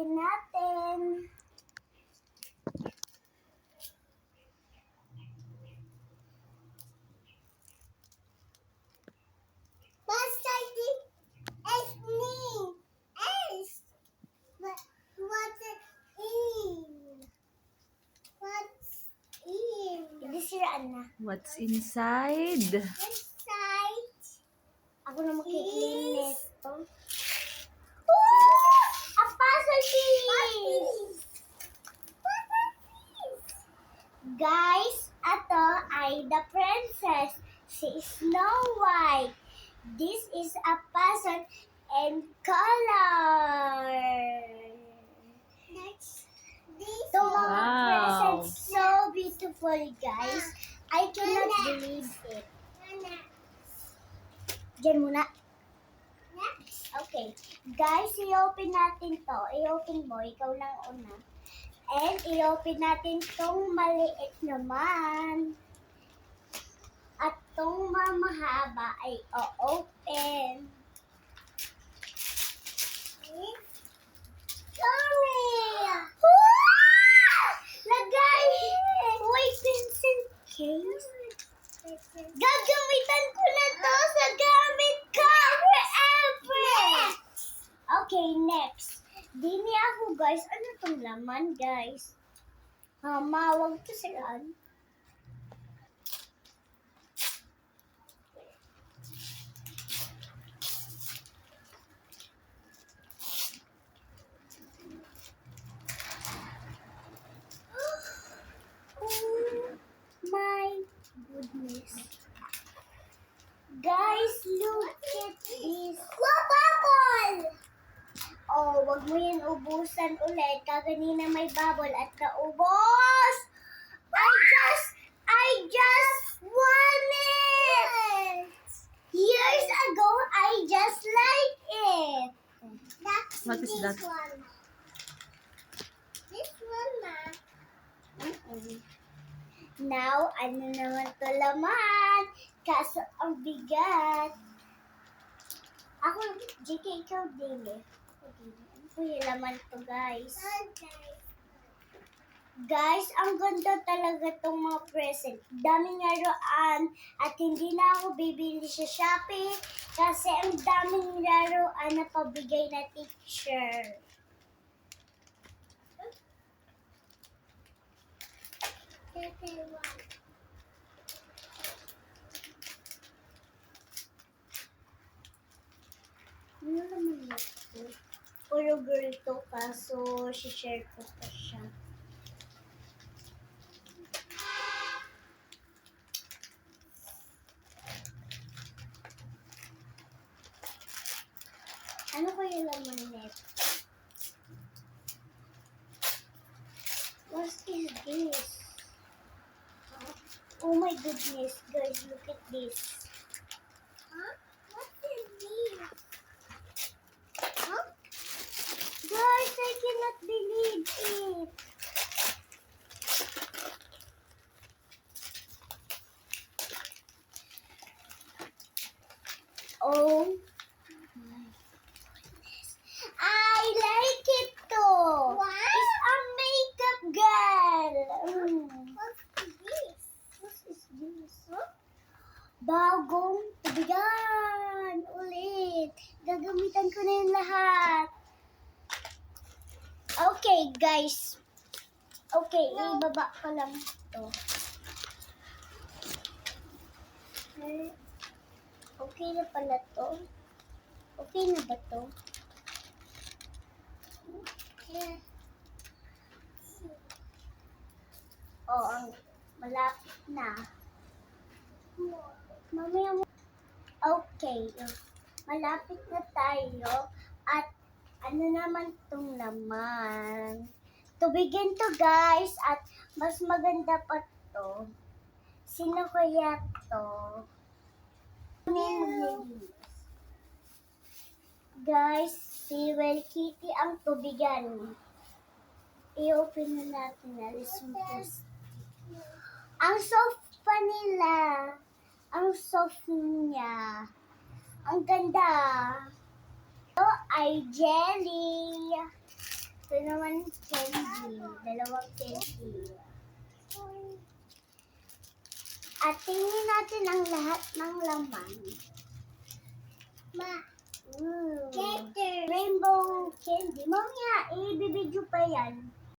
i-open natin. Basta it's me. What's it in? What's in? Hindi siraan na. What's inside? Inside. Ako na makikiling nito. A puzzle piece! Guys, ito ay the princess. She is Snow White. This is a puzzle and color. Next. The mga Wow. presents so beautiful, guys. I cannot believe it. Diyan muna. Next. Okay. Guys, i-open natin to. I-open mo. Ikaw lang una. And i-open natin tong maliit naman. At tong mahaba ay o-open. Sorry! Lagay! Uy, pencil case. Gagamitan ko na to sa gamit ko forever! Okay, next. Dini ako, guys. Ano tong laman, guys? Mawag to siraan. Oh my goodness. Guys, look at this. Bubble! Oh, wag mo yan ubusan ulit. Kaganina may bubble at naubos. I just want it. Years ago, I just like it. That's What is that? One. This one, ma. Now, ano naman to laman? Kaso ang bigat. Ako, JK, ikaw din eh. Ano yung laman to, guys? Guys, ang ganda talaga tong mga present. Daming laruan at hindi na ako bibili sa Shopee kasi ang daming laruan na pabigay na teacher. Ano naman ito? Puro girl to kaso share ko pa siya. Ano kaya laman nito? What is this? Oh my goodness, guys, look at this. Huh? What is this? Huh? Guys, I cannot believe it. Oh my goodness. I like it too. What? It's a makeup girl. What is this? What is this? Huh? Bagong tubigan. Ulit. Gagamitan ko na yung lahat. Okay, guys. Okay, ibaba ko lang to. Okay na pala to. Okay na ba to? Oo, malapit na. Mamaya mo. Okay, malapit na tayo. At ano naman tong laman? Tubigin to, guys. At mas maganda pa to. Sino kaya to? Guys, si Well Kitty ang tubigan. I-open na natin na plastic. Ang soft pa nila. Ang soft niya. Ang ganda. Ito ay jelly. Ito naman candy. Dalawang candy. At tingnan natin ang lahat ng laman. Rainbow candy. Mamaya, i-video pa yan.